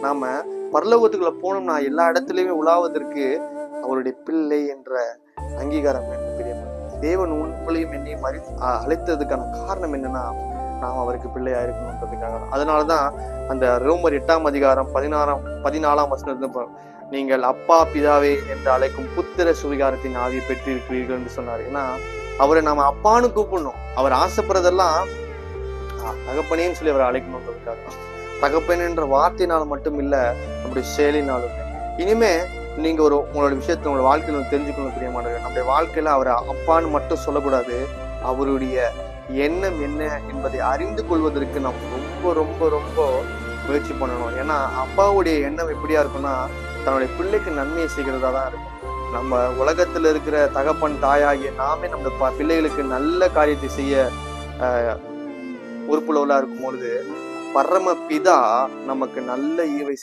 நாம பரலோகத்துக்குள்ள போனோம்னா எல்லா இடத்துலயுமே உலாவதற்கு அவருடைய பிள்ளை என்ற அங்கீகாரம் வேண்டும். தேவன் உங்களையும் என்னையும் அழைத்ததுக்கான காரணம் என்னன்னா, நாம் அவருக்கு பிள்ளையா இருக்கணும்ன்றதுக்காக. அதனாலதான் அந்த ரோமர் 8:16 நீங்கள் அப்பா பிதாவே என்று அழைக்கும் புத்திர சுவிகாரத்தின் ஆவியை பெற்றிருக்கிறீர்கள் என்று சொன்னார். ஏன்னா அவரை நாம அப்பான்னு கூப்பிடணும். அவர் ஆசைப்படுறதெல்லாம் தகப்பனேன்னு சொல்லி அவரை அழைக்கணும்ன்றதுக்காக. தகப்பன் என்ற வார்த்தையினால் மட்டும் இல்ல, நம்முடைய செயலினாலும். இனிமே நீங்க உங்களோட விஷயத்த உங்களோட வாழ்க்கையில தெரிஞ்சுக்கணும் பிரியமானவர்களே. நம்முடைய வாழ்க்கையில அவரை அப்பான்னு மட்டும் சொல்லக்கூடாது. அவருடைய எண்ணம் என்ன என்பதை அறிந்து கொள்வதற்கு நம்ம ரொம்ப ரொம்ப ரொம்ப முயற்சி பண்ணணும். ஏன்னா அப்பாவுடைய எண்ணம் எப்படியா இருக்கும்னா, தன்னுடைய பிள்ளைக்கு நன்மையை செய்கிறதா தான் இருக்கும். நம்ம உலகத்துல இருக்கிற தகப்பன் தாயாகிய நாமே நம்ம பிள்ளைகளுக்கு நல்ல காரியத்தை செய்ய உறுப்புள்ளவர்களா இருக்கும் பொழுது, பரம பிதா நமக்கு நல்ல ஈவை